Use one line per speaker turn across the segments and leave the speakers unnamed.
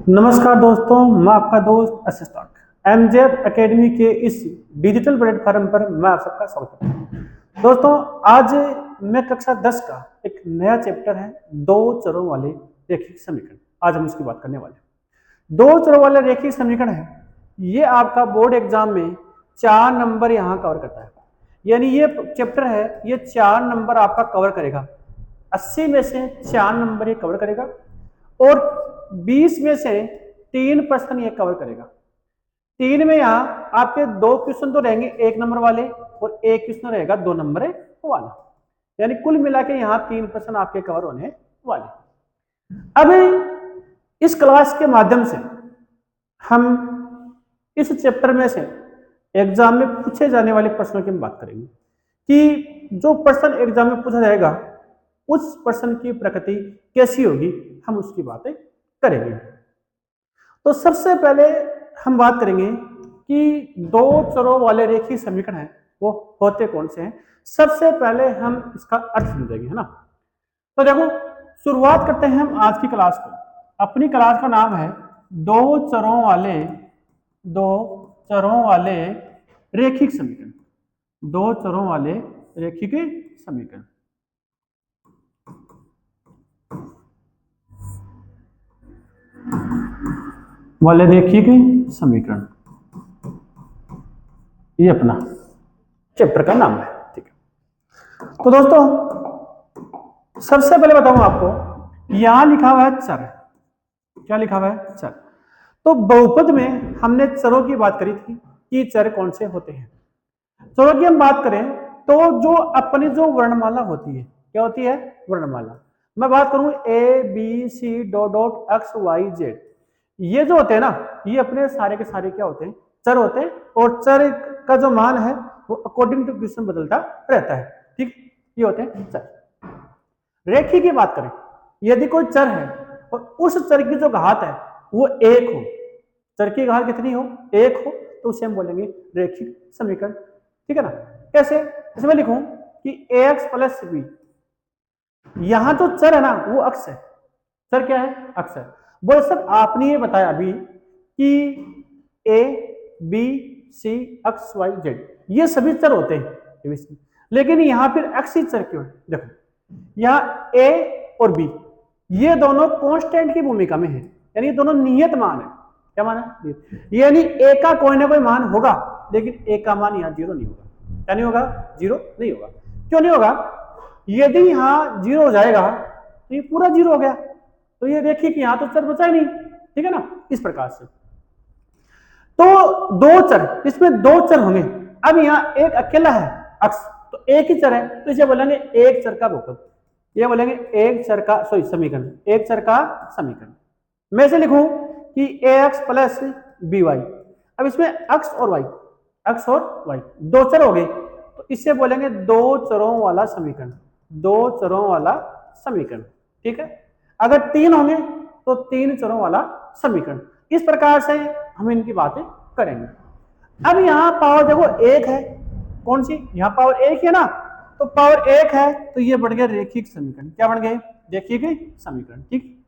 नमस्कार दोस्तों, मैं आपका दोस्त असिस्टेंट एमजेएफ एकेडमी के इस डिजिटल प्लेटफॉर्म पर मैं आप सबका स्वागत करता हूं। दोस्तों, आज मैं कक्षा 10 का एक नया चैप्टर है दो चरों वाले रेखीय समीकरण। आज हम उसकी बात करने वाले हैं। दो चरों वाले रेखीय समीकरण है, ये आपका बोर्ड एग्जाम में 4 नंबर यहाँ कवर करता है। यानी ये चैप्टर है, ये 4 नंबर आपका कवर करेगा। 80 में से 4 नंबर ये कवर करेगा और 20 में से 3% ये कवर करेगा। 3 में यहाँ आपके 2 क्वेश्चन तो रहेंगे 1 नंबर वाले और 1 क्वेश्चन रहेगा 2 नंबर वाला। यानी कुल मिला के यहाँ 3% आपके कवर होने वाले। अब इस क्लास के माध्यम से हम इस चैप्टर में से एग्जाम में पूछे जाने वाले प्रश्नों की हम बात करेंगे कि जो प्रश्न एग्जाम में पूछा जाएगा उस प्रश्न की प्रकृति कैसी होगी, हम उसकी बातें करेंगे। तो सबसे पहले हम बात करेंगे कि दो चरों वाले रेखीय समीकरण हैं वो होते कौन से हैं। सबसे पहले हम इसका अर्थ समझेंगे, है ना। तो देखो, शुरुआत करते हैं हम आज की क्लास को। अपनी क्लास का नाम है दो चरों वाले रेखिक समीकरण। दो चरों वाले रेखिक समीकरण। वाले रेखिक समीकरण, ये अपना चैप्टर का नाम है। ठीक है, तो दोस्तों सबसे पहले बताऊं आपको, यहां लिखा हुआ है चर। क्या लिखा हुआ है? चर। तो बहुपद में हमने चरों की बात करी थी कि चर कौन से होते हैं। चरों की हम बात करें तो जो अपनी जो वर्णमाला होती है, क्या होती है? वर्णमाला। मैं बात करूं A B C dot dot X Y Z, ये जो होते हैं ना, ये अपने सारे के सारे क्या होते हैं? चर होते हैं। और चर का जो मान है वो अकॉर्डिंग टू क्वेश्चन बदलता रहता है। ठीक, ये होते हैं चर। रेखी की बात करें, यदि कोई चर है और उस चर की जो घात है वो 1 हो, चर की घात कितनी हो? 1 हो, तो उसे हम बोलेंगे रेखिक समीकरण। ठीक है ना। कैसे? इसमें लिखूं कि ax प्लस बी, यहां जो चर है ना वो अक्ष है। चर क्या है? अक्ष है। बोले सर आपने ये बताया अभी कि A B C X Y Z ये सभी चर होते हैं, लेकिन यहां फिर एक्स ही चर क्यों है? देखो, यहाँ ए और बी ये दोनों कांस्टेंट की भूमिका में है, यानी ये दोनों नियत मान है। क्या मान है? यानी ए का कोई ना कोई मान होगा, लेकिन ए का मान यहाँ 0 नहीं होगा। क्या नहीं होगा? 0 नहीं होगा। क्यों नहीं होगा? यदि यहाँ 0 हो जाएगा तो ये पूरा 0 हो गया, तो ये देखिए कि यहाँ तो चर बचा ही नहीं। ठीक है ना, इस प्रकार से। तो दो चर, इसमें दो चर होंगे। अब यहाँ एक अकेला है अक्ष, तो एक ही चर है, तो इसे बोलेंगे एक चर का बहुपद। ये बोलेंगे एक चर का समीकरण, एक चर का समीकरण। मैं इसे लिखूं कि ax प्लस बी वाई। अब इसमें अक्ष और वाई दो चर हो गए, तो इसे बोलेंगे दो चरों वाला समीकरण। दो चरों वाला समीकरण। ठीक है। अगर 3 होंगे तो 3 चरों वाला समीकरण। इस प्रकार से हम इनकी बातें करेंगे। अब यहां पावर देखो 1 है, कौन सी? यहां पावर 1 है ना, तो पावर 1 है तो ये बन गया रेखिक समीकरण। क्या बन गए? रेखिक समीकरण। ठीक।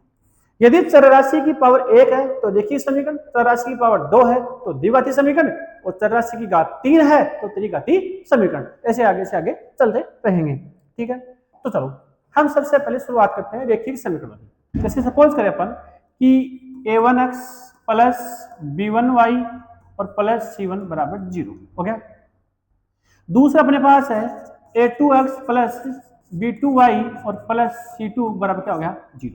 यदि चर राशि की पावर 1 है तो रेखिक समीकरण, चर राशि की पावर 2 है तो द्विघाती समीकरण, और चर राशि की घात 3 है तो त्रिघाती समीकरण। ऐसे आगे से आगे चलते रहेंगे। ठीक है, तो चलो हम सबसे पहले शुरुआत करते हैं रेखिक समीकरण की। जैसे सपोज करें अपन कि a1x प्लस b1y और प्लस c1 बराबर 0 हो गया। दूसरा अपने पास है a2x प्लस b2y और प्लस c2 बराबर क्या हो गया? 0।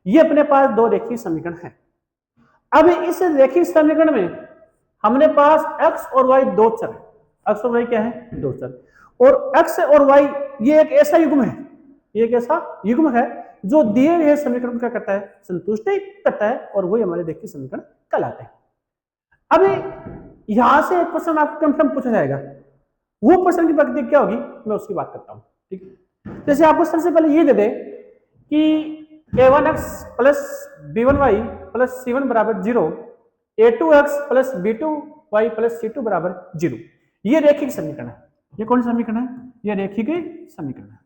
ये अपने पास दो रेखीय समीकरण है। अब इस रेखीय समीकरण में हमने पास x और y दो चर है। x और y क्या है? दो चर। और x और y ये एक ऐसा युग्म है, ये एक ऐसा युग्म है जो दिए गए समीकरण को क्या करता है? संतुष्ट करता है, और वही हमारे रेखीय समीकरण कहलाते हैं। अब यहां से एक प्रश्न आपको कंफर्म पूछा जाएगा, वो प्रश्न की प्रकृति क्या होगी मैं उसकी बात करता हूं। ठीक, जैसे आपको सबसे पहले ये दे दे कि a1x plus b1y plus c1 बराबर 0, a2x plus b2y plus c2 बराबर 0, ये रेखिक समीकरण है। ये कौन सा समीकरण है? ये रेखिक समीकरण है।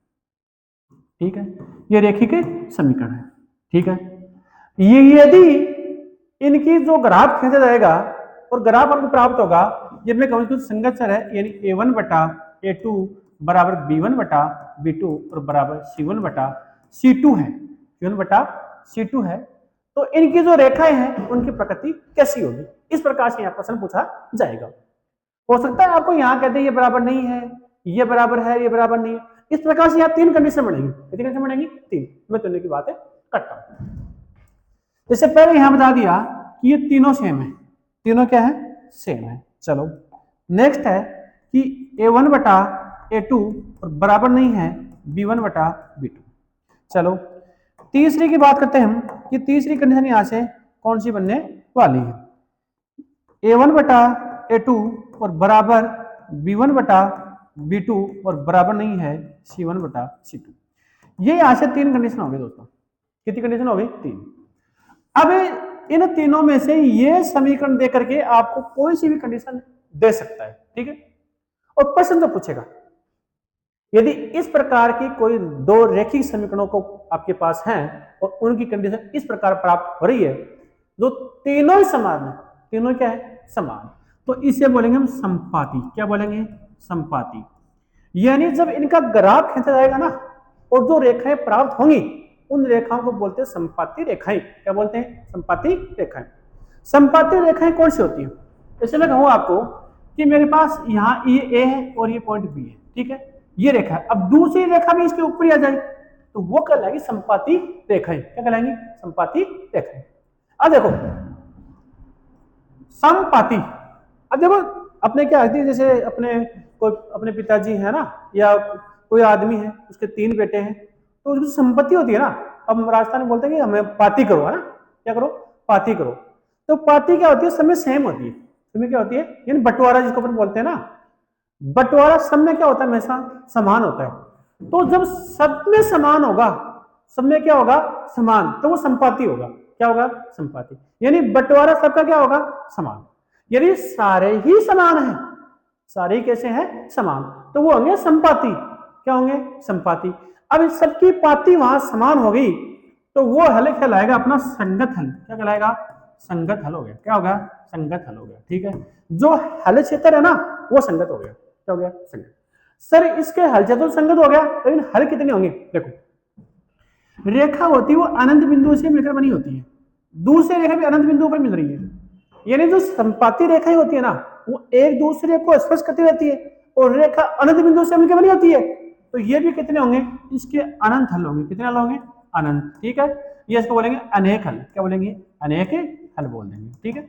ठीक है, ये रेखिक समीकरण है। ठीक है, ये यदि इनकी जो ग्राफ खींचा जाएगा और ग्राफ आपको प्राप्त होगा, ये में कौन सी संगत चर है, यानी a1 बटा a2 बराबर b1 बटा b2 और बराबर c1 बटा c2 है, c1 बटा c2 है। तो इनकी जो रेखाएं हैं उनकी प्रकृति कैसी होगी, इस प्रकार से यहाँ प्रश्न पूछा जाएगा। हो सकता है आपको यहाँ कहते हैं ये बराबर नहीं है, ये बराबर है, ये बराबर नहीं है, इस प्रकार से यहाँ तीन कंडीशन बनेगी। कितनी कंडीशन बनेगी? तीन। मैं तुलने की बातें करता हूं। जैसे पहले यहां बता दिया कि ये तीनों सेम है, तीनों क्या है? सेम है। चलो नेक्स्ट है कि a1 बटा a2 और बराबर नहीं है b1 बटा b2। चलो तीसरी की बात करते हैं हम कि तीसरी कंडीशन यहां से कौन सी बनने वाली है, a1 बटा a2 और बराबर b1 बटा b2 और बराबर नहीं है c1 बटा c2। ये यहां से तीन कंडीशन हो गई दोस्तों। कितनी कंडीशन हो गई? तीन। अब इन तीनों में से ये समीकरण दे करके आपको कोई सी भी कंडीशन दे सकता है, ठीक है। और प्रश्न तो पूछेगा यदि इस प्रकार की कोई दो रेखिक समीकरणों को आपके पास हैं और उनकी कंडीशन इस प्रकार प्राप्त हो रही है, जो तीनों ही समान है, तीनों क्या है? समान, तो इसे बोलेंगे हम समपाती। क्या बोलेंगे? समपाती। यानी जब इनका ग्राफ खींचा जाएगा ना और जो रेखाएं प्राप्त होंगी उन रेखाओं को बोलते हैं समपाती रेखाएं। क्या बोलते हैं? समपाती रेखाएं। समपाती रेखाएं कौन सी होती है? जैसे मैं कहूं आपको कि मेरे पास यहाँ ये ए है और ये पॉइंट बी है, ठीक है, ये रेखा है। अब दूसरी रेखा भी इसके ऊपर ही आ जाए तो वो कहलाएगी समपाती रेखाएं। क्या कहलाएंगी? समपाती रेखाएं। अब देखो समपाती, अब देखो अपने क्या है, जैसे अपने पिताजी है ना या कोई आदमी है, उसके तीन बेटे हैं, तो उसकी संपत्ति होती है ना। अब राजस्थान में बोलते हैं कि हमें पाती करो, है ना, क्या करो? पाती करो। तो पाती क्या होती है? सब में सेम होती है। सब क्या होती है? यानी बंटवारा जिसको अपन बोलते हैं ना, बंटवारा सब में क्या होता है? हमेशा समान होता है। तो जब सब में समान होगा, सब में क्या होगा? समान, तो वो संपाती होगा। क्या होगा? संपाती। यानी बंटवारा सबका क्या होगा? समान। यानी सारे ही समान है, सारे कैसे हैं? समान, तो वो होंगे संपाती। क्या होंगे? संपाती। अब इस सबकी पाती वहां समान हो गई तो वो हल कहलाएगा अपना संगत हल। क्या कहलाएगा? संगत हल हो गया। क्या होगा? संगत हल हो गया, ठीक है। जो हल क्षेत्र है ना वो संगत हो गया। क्या हो गया? संगत। सर इसके हल क्षेत्र तो संगत हो गया, लेकिन हल कितने होंगे? देखो रेखा होती है वो अनंत बिंदु से मिलकर बनी होती है, दूसरी रेखा भी अनंत बिंदु पर मिल रही है। यानी जो संपाती रेखाएं होती है ना वो एक दूसरे को स्पर्श करती रहती है और रेखा अनंत बिंदु से मिलकर बनी होती है। तो ये भी कितने होंगे? इसके अनंत हल होंगे। कितने हल होंगे? अनंत, ठीक है। ये इसको बोलेंगे अनेक हल। क्या बोलेंगे? अनेक हल बोल देंगे, ठीक है।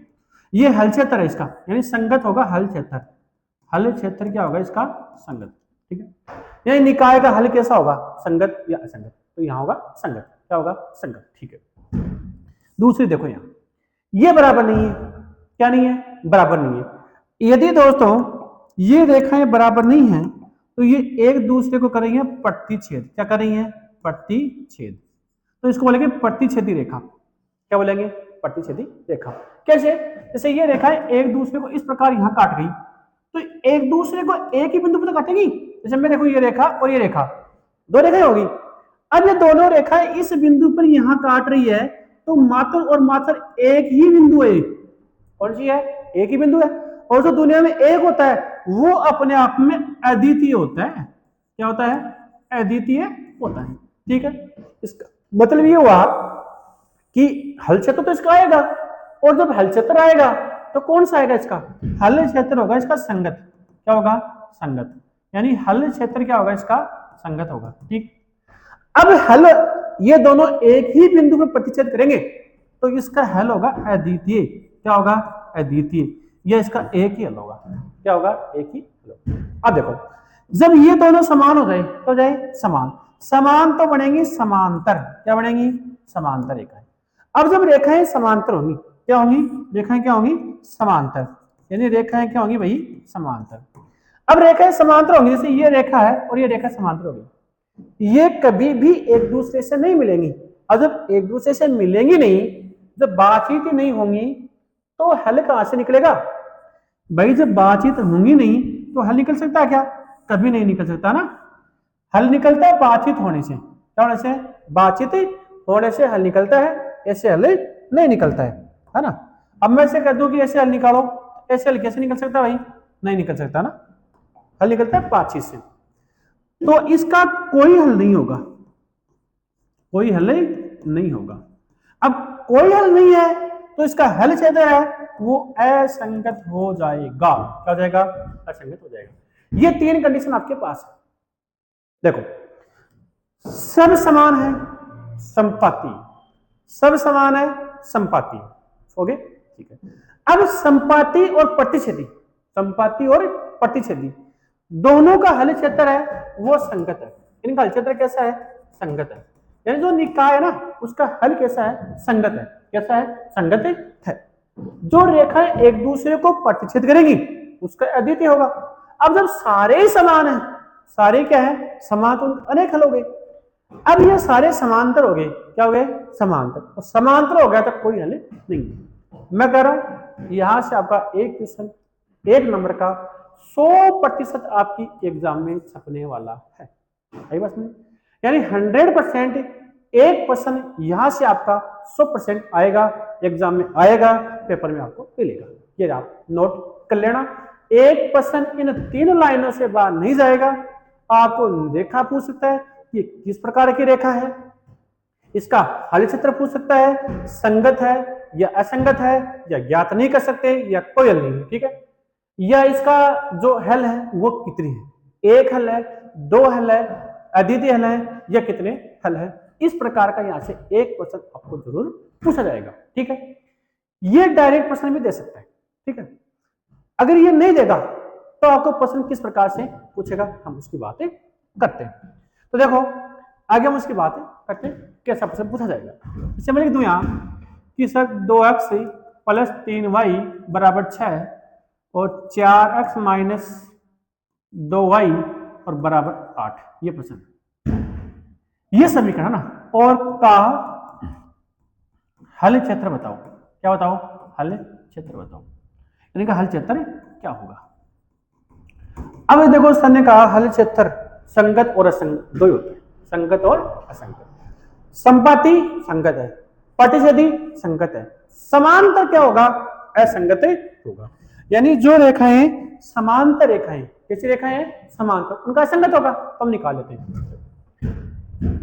ये हल क्षेत्र है इसका, यानी संगत होगा हल क्षेत्र। हल क्षेत्र क्या होगा इसका? संगत, ठीक है। यानी निकाय का हल कैसा होगा? संगत या असंगत? तो यहां होगा संगत। क्या होगा? संगत, ठीक है। दूसरी देखो यहाँ ये बराबर नहीं है। क्या नहीं है? बराबर नहीं है। यदि दोस्तों ये रेखाएं बराबर नहीं है तो ये एक दूसरे को करेंगे प्रतिच्छेद। क्या करेंगे? प्रतिच्छेद। तो इसको बोलेंगे प्रतिच्छेदी रेखा। क्या बोलेंगे? प्रतिच्छेदी रेखा। कैसे? जैसे ये रेखाएं एक दूसरे को इस प्रकार यहां काट गई तो एक दूसरे को एक ही बिंदु पर काटेगी। जैसे मैं देखो ये रेखा और ये रेखा, दो रेखाएं होगी। अब ये दोनों रेखाएं इस बिंदु पर यहां काट रही है तो मात्र और मात्र एक ही बिंदु है। कौन सी है? एक ही बिंदु है। और जो दुनिया में एक होता है वो अपने आप में अद्वितीय होता है। क्या होता है? अद्वितीय होता है, ठीक है। इसका मतलब ये हुआ कि हल क्षेत्र तो इसका आएगा और जब हल क्षेत्र आएगा तो कौन सा आएगा? इसका हल क्षेत्र होगा इसका संगत। क्या होगा? संगत। यानी हल क्षेत्र क्या होगा? इसका संगत होगा, ठीक। अब हल ये दोनों एक ही बिंदु पर प्रतिच्छेद करेंगे तो इसका हल होगा अद्वितीय। क्या होगा? अद्वितीय। ये इसका एक ही हल होगा। क्या होगा? एक ही हल होगा। अब देखो जब ये दोनों समान हो जाए तो जाए समान, समान तो बनेंगी समांतर। क्या बनेंगी? समांतर रेखाएं। अब जब रेखाएं समांतर होंगी क्या होंगी? रेखाएं क्या होंगी? समांतर। यानी रेखाएं क्या होंगी भाई? समांतर। अब रेखाएं समांतर होंगी, जैसे ये रेखा है और ये रेखा समांतर होगी, ये कभी भी एक दूसरे से नहीं मिलेंगी। और जब एक दूसरे से मिलेंगी नहीं, जब बातचीत ही नहीं होंगी तो हल कहां से निकलेगा भाई? जब बातचीत होंगी नहीं तो हल निकल सकता है क्या? कभी नहीं निकल सकता ना। हल निकलता है बातचीत होने से। क्या होने से? बातचीत होने से हल निकलता है, ऐसे हल नहीं निकलता है। है ना। अब मैं ऐसे कर दूं कि ऐसे हल निकालो, ऐसे हल कैसे निकल सकता है भाई, नहीं निकल सकता ना, हल निकलता है 5 से। तो इसका कोई हल नहीं होगा, कोई हल नहीं होगा। अब कोई हल नहीं है तो इसका हल क्षेत्र है वो असंगत हो जाएगा। क्या हो जाएगा, असंगत हो जाएगा। ये 3 कंडीशन आपके पास है। देखो, सब समान है संपाती, सब समान है संपाती, ओके ठीक है। अब संपाती और प्रतिच्छेदी, संपाती और प्रतिच्छेदी दोनों का हल क्षेत्र है वो संगत है। इनका हल क्षेत्र कैसा है, संगत है। यानी जो निकाय है ना उसका हल कैसा है, संगत है। कैसा है, संगत है। जो रेखाएं एक दूसरे को प्रतिच्छेद करेंगी उसका अद्वितीय होगा। अब जब सारे ही समान है, सारे क्या है, समान, तो अनेक हल हो गए। अब ये सारे समांतर हो गए, क्या हो गए, समांतर। और समांतर हो गया तो कोई हल नहीं। मैं कह रहा हूं यहां से आपका एक क्वेश्चन 1 नंबर का 100% आपकी एग्जाम में छपने वाला है। आई बात में, यानी 100% 1% यहां से आपका 100% आएगा, एग्जाम में आएगा, पेपर में आपको मिलेगा। ये आप नोट कर लेना। 1% इन 3 लाइनों से बाहर नहीं जाएगा। आपको रेखा पूछ सकता है कि किस प्रकार की रेखा है, इसका हल क्षेत्र पूछ सकता है, संगत है या असंगत है या ज्ञात नहीं कर सकते या कोई हल नहीं है, ठीक है। या इसका जो हल है वो कितनी है, 1 हल है, 2 हल है, अद्वितीय हल है या कितने हल है। इस प्रकार का यहां से 1% आपको जरूर पूछा जाएगा, ठीक है। ये डायरेक्ट प्रश्न भी दे सकता है, ठीक है। अगर ये नहीं देगा तो आपको प्रश्न किस प्रकार से पूछेगा, हम उसकी बातें करते हैं। तो देखो आगे हम उसकी बातें करते हैं कैसा प्रश्न पूछा जाएगा। जैसे मैं लिख दूं यहां कि सर 2x + 3y = 6 और 4x - 2y और बराबर 8, ये प्रश्न, ये समीकरण है ना। और का हल क्षेत्र बताओ, क्या बताओ, हल क्षेत्र बताओ, यानी का हल क्षेत्र क्या होगा। अब देखो सर ने कहा हल क्षेत्र संगत और असंगत दो ही होते हैं, संगत और असंगत। संपाती संगत है, प्रतिच्छेदी संगत है, समांतर क्या होगा, असंगत होगा। यानी जो रेखाएं समांतर रेखाएं, कैसी रेखाएं, समांतर, उनका असंगत होगा, तो हम निकाल लेते हैं।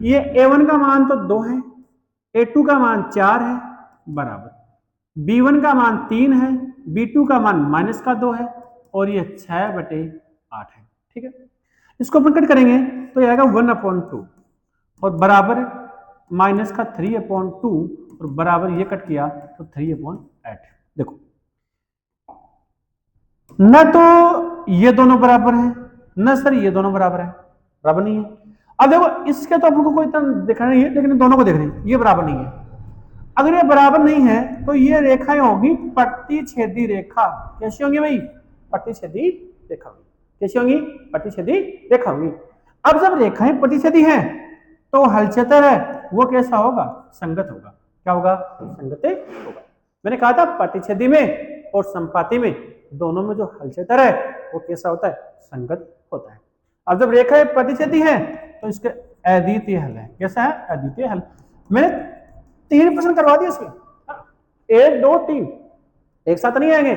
ये a1 का मान तो 2 है, a2 का मान 4 है, बराबर b1 का मान 3 है, b2 का मान -2 है और ये 6/8 है, ठीक है। इसको अपन कट करेंगे तो ये आएगा 1/2 और बराबर -3/2 और बराबर ये कट किया तो 3/8। देखो न तो ये दोनों बराबर है, न सर ये दोनों बराबर है, बराबर नहीं है। अब देखो इसके तो अपन को कोई इतना देखना नहीं है, लेकिन दोनों को देख रहे हैं, ये बराबर नहीं है। अगर ये बराबर नहीं है तो ये रेखाएं होगी प्रतिच्छेदी रेखा। कैसी होंगी भाई, प्रतिच्छेदी रेखा होगी। कैसी होंगी, प्रतिच्छेदी रेखा होगी। अब जब रेखाएं प्रतिच्छेदी हैं तो हल क्षेत्र है वो कैसा होगा, संगत होगा। क्या होगा, संगत होगा। मैंने कहा था प्रतिच्छेदी में और संपाती में दोनों में जो हल क्षेत्र है वो कैसा होता है, संगत होता है। अब जब रेखाएं प्रतिच्छेदी है तो इसके अद्वितीय हल है। कैसा है, अद्वितीय हल। मैंने 3 प्रश्न करवा दिए इसमें, 1 2 3 एक साथ नहीं आएंगे,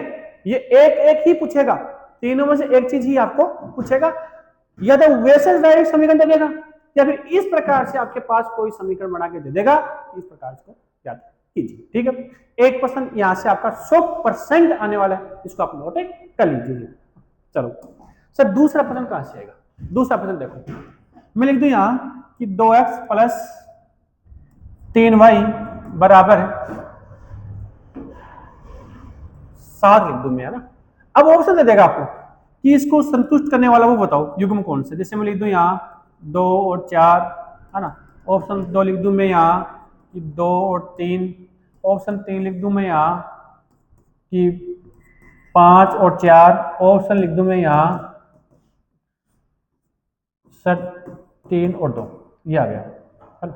ये एक एक ही पूछेगा, तीनों में से एक चीज ही आपको पूछेगा। या तो वैसे डायरेक्ट समीकरण दे देगा या फिर इस प्रकार से आपके पास कोई समीकरण बना के दे देगा, इस प्रकार से याद कीजिए, ठीक है। एक प्रश्न यहां से आपका 100% आने वाला है, इसको आप नोट कर लीजिए। चलो सर दूसरा प्रश्न कहां से आएगा, दूसरा प्रश्न देखो मैं लिख दूं यहां कि 2x + 3y बराबर 7 लिख दूं मैं, है ना। अब ऑप्शन दे देगा आपको कि इसको संतुष्ट करने वाला वो बताओ युग्म कौन से। जैसे मैं लिख दूं यहाँ 2 और 4, है ना। ऑप्शन 2 लिख दूं मैं यहाँ कि 2 और 3, ऑप्शन 3 लिख दूं मैं यहाँ कि 5 और 4, ऑप्शन लिख दूं मैं यहाँ सर 3 और 2, ये आ गया, है ना।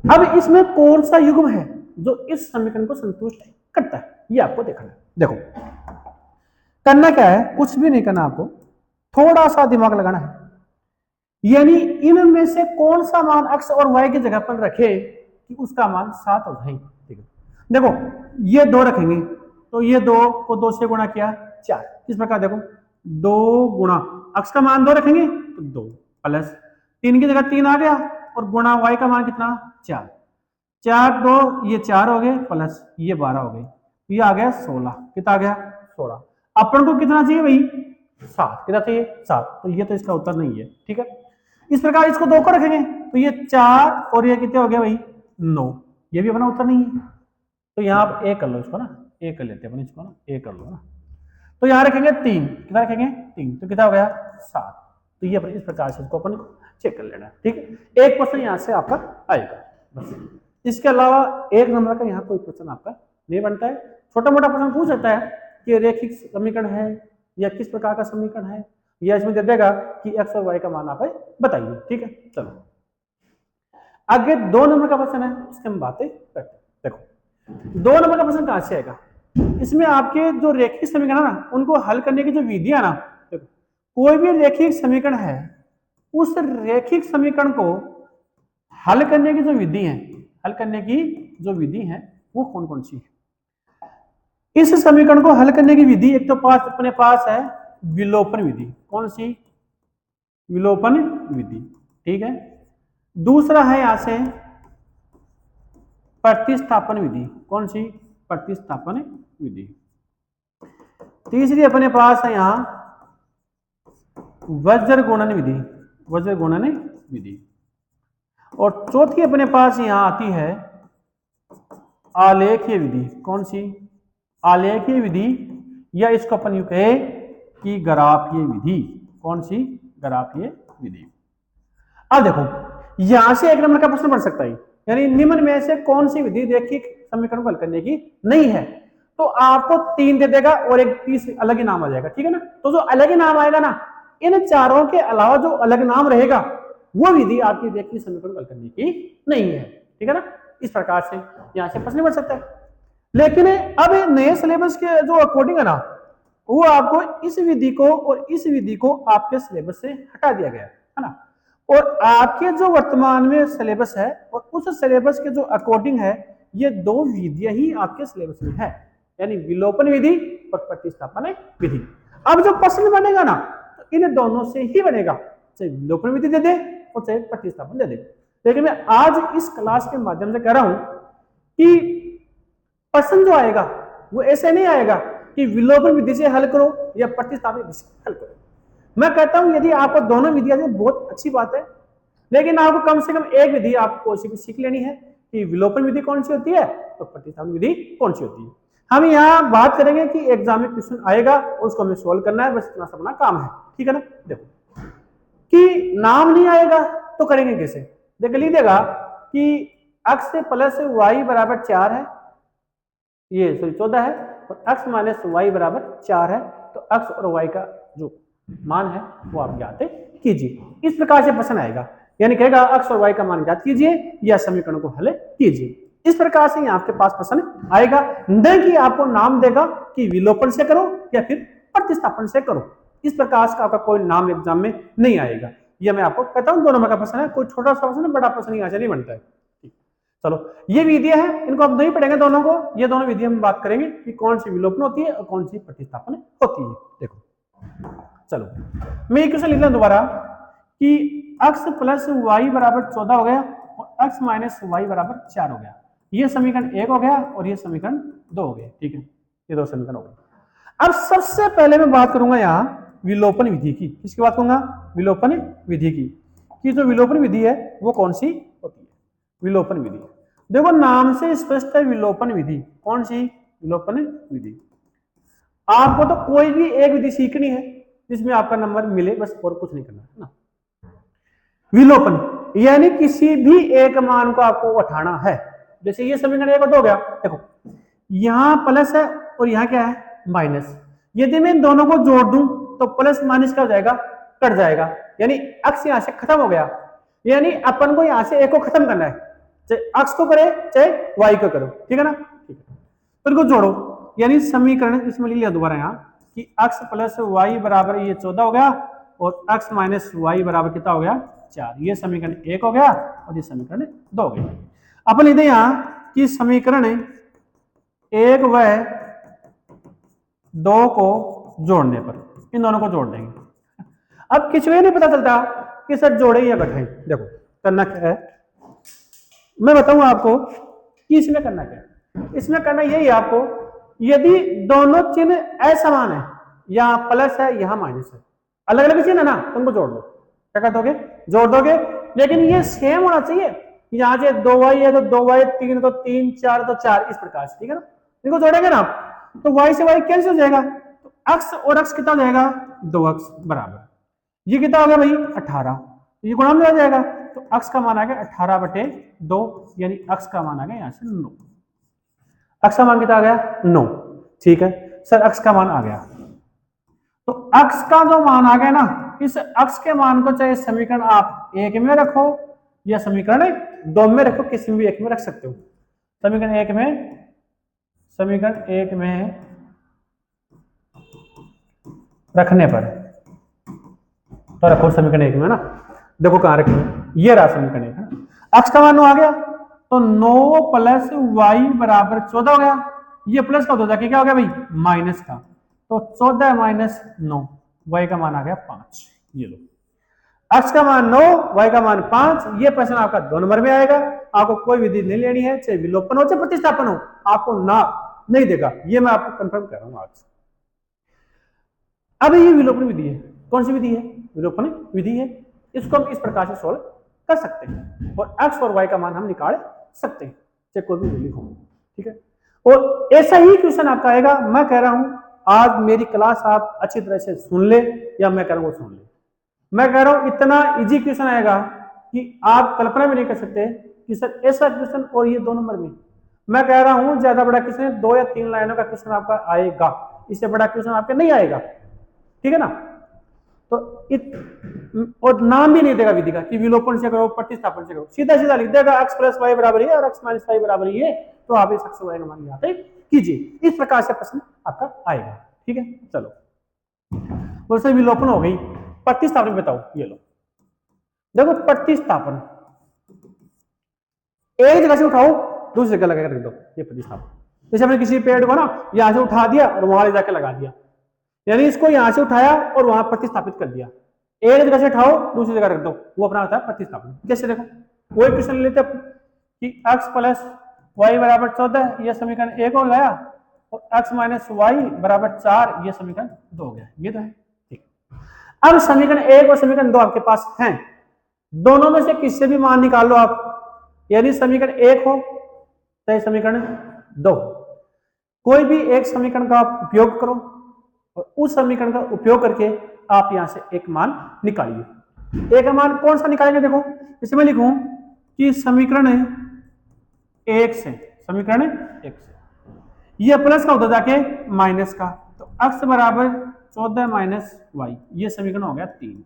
अब इसमें कौन सा युग्म है जो इस समीकरण को संतुष्ट करता है, ये आपको देखना है। देखो करना क्या है, कुछ भी नहीं करना, आपको थोड़ा सा दिमाग लगाना है। यानी इनमें से कौन सा मान x और y की जगह पर रखे कि उसका मान 7 हो जाए, ठीक है। देखो ये 2 रखेंगे तो ये 2 को 2 से गुणा किया 4, किस प्रकार देखो 2 गुणा x का मान 2 रखेंगे तो 2 प्लस 3 की जगह 3 आ गया और गुणा y का मान कितना 4, 4 2 ये 4 हो गए प्लस ये 12 हो गए, ये आ गया 16, कितना आ गया 16। अपन को कितना चाहिए भाई 7, कितना चाहिए 7, तो ये तो इसका उत्तर नहीं है। ठीक है, इस प्रकार इसको 2 को रखेंगे तो ये 4 और ये कितने हो गया भाई 9, ये भी अपना उत्तर नहीं है। तो यहाँ आप एक कर लो इसको ना, एक कर लेते हैं अपन इसको ना, एक कर लो ना, तो यहाँ रखेंगे 3, कितना रखेंगे 3, तो कितना हो गया 7। तो ये अपन इस प्रकार से इसको अपन चेक कर लेना। ठीक है, एक क्वेश्चन यहाँ से आपका आएगा बस, इसके अलावा 1 नंबर का यहाँ कोई क्वेश्चन आपका नहीं बनता है। छोटा मोटा प्रश्न पूछ सकता है कि रेखिक समीकरण है या किस प्रकार का समीकरण है, या इसमें दे देगा कि x और y का मान आप बताइए। ठीक है, चलो आगे 2 नंबर का प्रश्न है, उसके हम बातें करते हैं। देखो 2 नंबर का प्रश्न कहां से आएगा, इसमें आपके जो रेखिक समीकरण है ना उनको हल करने की जो विधि है ना, देखो कोई भी रेखिक समीकरण है उस रेखिक समीकरण को हल करने की जो विधि है, हल करने की जो विधि है वो कौन कौन सी है। इस समीकरण को हल करने की विधि एक तो अपने पास है विलोपन विधि, कौन सी विलोपन विधि। ठीक है, दूसरा है यहां से प्रतिस्थापन विधि, कौन सी प्रतिस्थापन विधि। तीसरी अपने पास है यहां वज्र गुणन विधि, वज्र गुणन विधि। और चौथी अपने पास यहां आती है आलेखीय विधि, कौन सी आलेखीय विधि, या इसको अपन यूं कहे कि ग्राफीय विधि, कौन सी ग्राफीय विधि। अब देखो यहां से 1 नंबर का प्रश्न बन सकता है, यानी निम्न में से कौन सी विधि रेखिक समीकरण को हल करने की नहीं है, तो आपको 3 दे देगा और एक तीसरी अलग ही नाम आ जाएगा। ठीक है ना, तो जो अलग ही नाम आएगा ना, इन चारों के अलावा जो अलग नाम रहेगा वो विधि आपकी रेखिक समीकरण को हल करने की नहीं है। ठीक है ना, इस प्रकार से यहां से प्रश्न बन सकता है। लेकिन अब नए सिलेबस के जो अकॉर्डिंग है ना, वो आपको इस विधि को और इस विधि को आपके सिलेबस से हटा दिया गया है ना, और आपके जो वर्तमान में सिलेबस है और उस सिलेबस के जो अकॉर्डिंग है ये 2 विधियां ही आपके सिलेबस में है, यानी विलोपन विधि और प्रतिस्थापन विधि। अब जो प्रश्न बनेगा ना तो इन दोनों से ही बनेगा, चाहे विलोपन विधि दे दे और चाहे प्रतिस्थापन दे दे। लेकिन मैं आज इस क्लास के माध्यम से कह रहा हूं कि प्रश्न जो आएगा वो ऐसे नहीं आएगा कि विलोपन विधि से हल करो या प्रतिस्थापन विधि से हल करो। मैं कहता हूं यदि आपको दोनों विधियां बहुत अच्छी बात है, लेकिन आपको कम से कम एक विधि आपको सीख लेनी है कि विलोपन विधि कौन सी होती है और प्रतिस्थापन विधि कौन सी होती है। हम यहाँ बात करेंगे कि एग्जाम में क्वेश्चन आएगा और उसको हमें सोल्व करना है, बस इतना सा अपना काम है। ठीक है ना, देखो कि नाम नहीं आएगा तो करेंगे कैसे। देख लीजिएगा कि x प्लस y बराबर 4 है, ये सॉरी 14 है, और x माइनस वाई बराबर 4 है, तो x और y का जो मान है वो आप ज्ञात कीजिए। इस प्रकार से प्रश्न आएगा, यानी कहेगा x और y का मान ज्ञात कीजिए या समीकरण को हल कीजिए। इस प्रकार से आपके पास प्रश्न आएगा, न कि आपको नाम देगा कि विलोपन से करो या फिर प्रतिस्थापन से करो। इस प्रकार का आपका कोई नाम एग्जाम में नहीं आएगा। यह मैं आपको कहता हूं 2 नंबर का प्रश्न है, कोई छोटा सा प्रश्न बड़ा प्रश्न यहाँ से नहीं बनता है। चलो ये विधियां हैं, इनको आप नहीं पढ़ेंगे दोनों को, ये दोनों विधियां हम बात करेंगे कि कौन सी विलोपन होती है और कौन सी प्रतिस्थापन होती है। देखो चलो मैं एक क्वेश्चन लिख रहा दोबारा कि x प्लस वाई बराबर 14 हो गया और x माइनस वाई बराबर 4 हो गया। ये समीकरण 1 हो गया और ये समीकरण 2 हो गया। ठीक है, ये 2 समीकरण हो गए। अब सबसे पहले मैं बात करूंगा यहाँ विलोपन विधि की। किसकी बात करूंगा, विलोपन विधि की, कि जो विलोपन विधि है वो कौन सी होती है। विलोपन विधि देखो नाम से स्पष्ट है, विलोपन विधि कौन सी विलोपन विधि। आपको तो कोई भी एक विधि सीखनी है जिसमें आपका नंबर मिले, बस और कुछ नहीं करना है ना। विलोपन यानी किसी भी एक मान को आपको उठाना है। जैसे ये समीकरण 1 हो गया, देखो यहां प्लस है और यहां क्या है माइनस। यदि मैं इन दोनों को जोड़ दूं तो प्लस माइनस क्या हो जाएगा, कट जाएगा, यानी x यहां से खत्म हो गया। यानी अपन को यहां से एक को खत्म करना है, चाहे x को करे चाहे y को करो। ठीक है ना, ठीक है, तो इनको जोड़ो, यानी समीकरण इसमें लिख लिया दोबारा यहाँ कि x प्लस वाई बराबर ये 14 हो गया और x माइनस वाई बराबर कितना हो गया 4। ये समीकरण 1 हो गया और ये समीकरण 2 हो गया। अपन लिखते हैं यहाँ कि समीकरण एक व दो को जोड़ने पर, इन दोनों को जोड़ देंगे। अब किसी को नहीं पता चलता कि सर जोड़े या घटाएं। देखो करना क्या है, मैं बताऊंगा आपको कि इसमें करना क्या है। इसमें करना यही है आपको, यदि दोनों चिन्ह असमान है, यहाँ प्लस है यहाँ माइनस है, अलग अलग चिन्ह है ना, तुमको जोड़ दो। क्या कर दोगे? जोड़ दोगे, लेकिन ये सेम होना चाहिए। यहाँ से 2y है तो 2y, 3 है तो 3, 4 तो 4, इस प्रकार से, ठीक है ना। इनको जोड़ेंगे ना तो y से y कैंसिल हो जाएगा, तो अक्स और अक्स कितना हो जाएगा, 2 अक्स बराबर, ये कितना हो गया भाई 18, ये गुणा में आ जाएगा, तो अक्स का मान आ गया 18/2, यानी अक्स का मान आ गया यहाँ से 9। अक्स का मान कितना आ गया 9, ठीक है सर अक्स का मान आ गया। तो अक्स का जो मान आ गया ना, इस अक्स के मान को चाहे समीकरण आप एक में रखो या समीकरण दो में रखो, किसी भी एक में रख सकते हो। समीकरण एक में रखने पर तो रखो समीकरण एक में ना, देखो कहां रखें, ये रहा समीकरण एक है ना। अक्स का मान 9 आ गया तो 9 + y = 14 हो गया, ये प्लस का हो जाके क्या हो गया भाई माइनस का, तो 14 - 9, y का मान आ गया 5। ये लो x का मान 9, y का मान 5। ये प्रश्न आपका 2 नंबर में आएगा। आपको कोई विधि नहीं लेनी है, चाहे विलोपन हो चाहे प्रतिस्थापन हो, आपको ना नहीं देगा, ये मैं आपको कंफर्म कर रहा हूं आज। अब ये विलोपन विधि है, कौन सी विधि है, विलोपन विधि है। इसको हम इस प्रकार से सोल्व कर सकते हैं और x और y का मान हम निकाल सकते हैं, चाहे कोई भी वैल्यू हो, ठीक है। और ऐसा ही क्वेश्चन आपका आएगा। मैं कह रहा हूं आज मेरी क्लास आप अच्छी तरह से सुन ले, या मैं कह रहा हूं वो सुन ले। मैं कह रहा हूं इतना इजी क्वेश्चन आएगा कि आप कल्पना भी नहीं कर सकते कि सर ऐसा क्वेश्चन और ये 2 नंबर में। मैं कह रहा हूं ज्यादा बड़ा क्वेश्चन 2 या 3 लाइनों का क्वेश्चन आपका आएगा, इससे बड़ा क्वेश्चन आपके नहीं आएगा, ठीक है ना। तो और नाम भी नहीं देगा विधि का कि विलोपन से करो प्रतिस्थापन से करो, सीधा सीधा लिख देगा x + y = ये और x - y = ये, तो आप इस x y का मान यहाँ पे कीजिए। इस प्रकार से प्रश्न आपका आएगा, ठीक है। चलो बोल से विलोपन हो गई, प्रतिस्थापन बताओ। ये लो देखो प्रतिस्थापन, एक जगह से उठाओ दूसरी जगह लगा रख दो, ये प्रतिस्थापन। जैसे हमने किसी पेड़ को ना यहां से उठा दिया और वहां ले जाकर लगा दिया, यानी इसको यहां से उठाया और वहां प्रतिस्थापित कर दिया। एक जगह से उठाओ दूसरी जगह रख दो, वो अपना होता है प्रतिस्थापन। जैसे देखो वही क्वेश्चन लेते कि x + y = 14, यह समीकरण 1 हो गया, और x - y = 4, यह समीकरण 2 हो गया। ये तो है, ठीक। अब समीकरण 1 और समीकरण 2 आपके पास हैं, दोनों में से किससे भी मान निकाल लो आप, यानी समीकरण 1 हो चाहे समीकरण 2, कोई भी एक समीकरण का आप उपयोग करो और उस समीकरण का उपयोग करके आप यहां से एक मान निकालिए। एक मान कौन सा निकालेंगे, देखो इसमें लिखूं कि समीकरण 1 से, समीकरण 1 से ये प्लस का होता जाके माइनस का, तो x = 14 - y, ये समीकरण हो गया 3।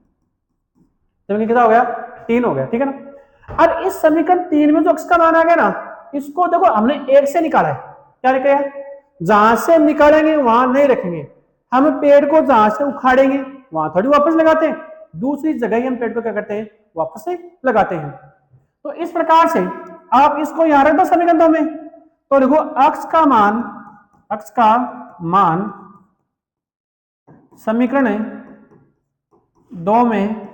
समीकरण कितना हो गया 3 हो गया, ठीक है ना। अब इस समीकरण 3 में जो x का मान आ गया ना, इसको देखो हमने 1 से निकाला है, क्या लिखा है, जहां से निकालेंगे वहां नहीं रखेंगे। हम पेड़ को जहां से उखाड़ेंगे वहां थोड़ी वापस लगाते हैं, दूसरी जगह ही हम पेड़ को क्या करते हैं वापस से लगाते हैं। तो इस प्रकार से आप इसको यहां रख दो समीकरण 2 में, तो देखो x का मान समीकरण 2 में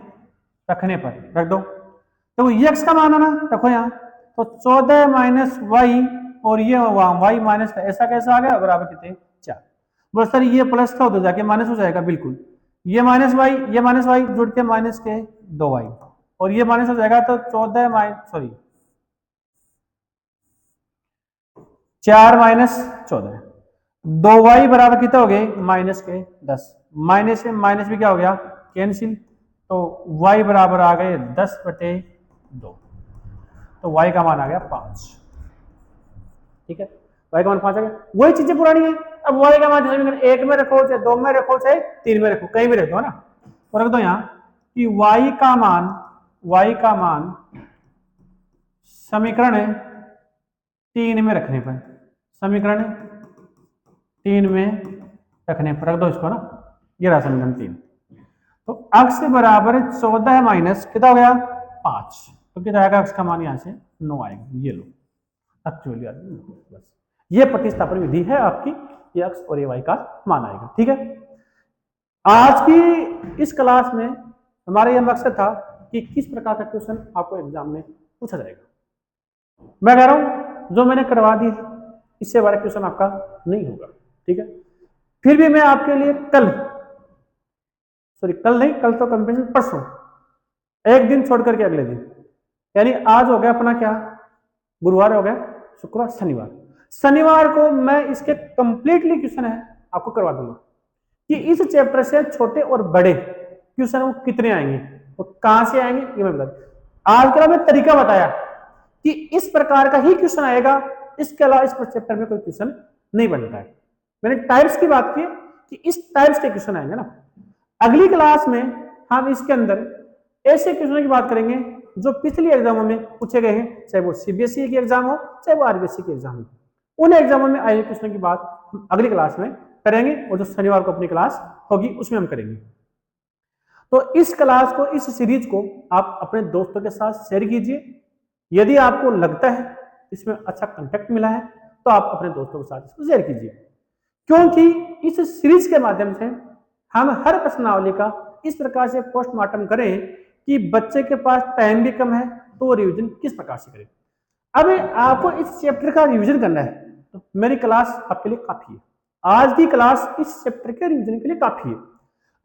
रखने पर रख दो, तो ये x का मान है ना, रखो यहां, तो 14 - y और ये y माइनस का, ऐसा कैसा आ गया बराबर कितने 4। बोल सर ये प्लस का होता जाके माइनस हो जाएगा, बिल्कुल ये -y जुड़ के माइनस के 2y, और ये माइनस हो जाएगा तो 4 - 14, 2y बराबर कितना हो गए माइनस के 10, माइनस से माइनस भी क्या हो गया कैंसिल, तो y बराबर आ गए 10/2, तो y का मान आ गया 5, ठीक है। y का मान 5 आ गया, वही चीजें पुरानी है। अब y का मान समीकरण 1 में रखो चाहे 2 में रखो चाहे 3 में रखो, कहीं भी रख दो ना, तो रख दो यहाँ कि y का मान समीकरण 3 में रखने पर, समीकरण 3 में रखने पर रख दो इसको ना, ये रहा समीकरण 3। तो x बराबर 14 माइनस कितना हो गया 5, तो कितना आएगा x का मान यहाँ से 9 आएगा। ये लो एक्चुअली बस ये प्रतिस्थापन विधि है आपकी, ये x और ये y का मान आएगा। ठीक है, आज की इस क्लास में हमारा यह मकसद था कि किस प्रकार का क्वेश्चन आपको एग्जाम में पूछा जाएगा। मैं कह रहा हूं जो मैंने करवा दी इससे बड़ा क्वेश्चन आपका नहीं होगा। ठीक है, फिर भी मैं आपके लिए कल नहीं, कल तो कंपटीशन, परसों एक दिन छोड़ करके अगले दिन, यानी आज हो गया अपना क्या, गुरुवार हो गया, शुक्रवार, शनिवार को मैं इसके कंप्लीटली क्वेश्चन है आपको करवा दूंगा कि इस चैप्टर से छोटे और बड़े क्वेश्चन वो कितने आएंगे और कहां से आएंगे, ये मैं बता दूं। आज का मैं तरीका बताया कि इस प्रकार का ही क्वेश्चन आएगा, इसके अलावा इस चैप्टर में कोई क्वेश्चन नहीं बनता है। मैंने टाइप्स की बात की कि इस टाइप्स के क्वेश्चन आएंगे ना। अगली क्लास में हम इसके अंदर ऐसे क्वेश्चन की बात करेंगे जो पिछले एग्जामों में पूछे गए हैं, चाहे वो सीबीएसई की एग्जाम हो चाहे वो आरबीएसई की एग्जाम हो। उन एग्जामों में आए क्वेश्चन की बात हम अगली क्लास में करेंगे और जो शनिवार को अपनी क्लास होगी उसमें हम करेंगे। तो इस क्लास को, इस सीरीज को आप अपने दोस्तों के साथ शेयर कीजिए। यदि आपको लगता है इसमें अच्छा कंटेंट मिला है तो आप अपने दोस्तों के साथ इसको शेयर कीजिए, क्योंकि इस सीरीज के माध्यम से हम हर प्रश्नावली का इस प्रकार से पोस्टमार्टम करें कि बच्चे के पास टाइम भी कम है तो वो रिवीजन किस प्रकार से करें। अब आपको इस चैप्टर का रिवीजन करना है तो मेरी क्लास आपके लिए काफी है। आज की क्लास इस चैप्टर के रिवीजन के लिए काफी है।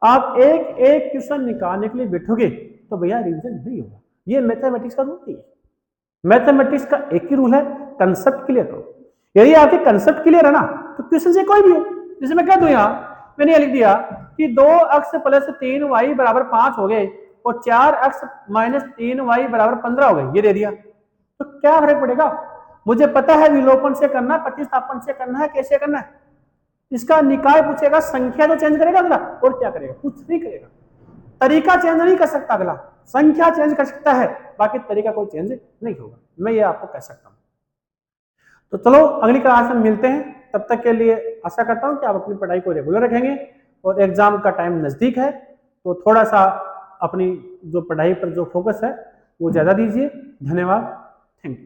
आप एक एक क्वेश्चन निकालने के लिए बैठोगे तो भैया रिवीजन नहीं होगा। ये मैथमेटिक्स का रूल नहीं है। मैथमेटिक्स का एक ही रूल है, कंसेप्ट क्लियर करो। यदि आपके कंसेप्ट क्लियर है ना तो क्वेश्चन से कोई भी हो, जैसे मैं कह दूं यहाँ मैंने ये लिख दिया कि 2x + 3y = 5 हो गए और 4x - 3y = 15 हो गए, ये दे दिया, तो क्या फर्क पड़ेगा। मुझे पता है विलोपन से करना, प्रतिस्थापन से करना है, कैसे करना है। इसका निकाय पूछेगा, संख्या तो चेंज करेगा अगला, और क्या करेगा, कुछ नहीं करेगा। तरीका चेंज नहीं कर सकता अगला, संख्या चेंज कर सकता है, बाकी तरीका कोई चेंज नहीं होगा। मैं ये आपको कह सकता हूं। तो चलो अगली क्लास में मिलते हैं, तब तक के लिए आशा करता हूं कि आप अपनी पढ़ाई को रेगुलर रखेंगे और एग्जाम का टाइम नजदीक है तो थोड़ा सा अपनी जो पढ़ाई पर जो फोकस है वो ज्यादा दीजिए। धन्यवाद, थैंक यू।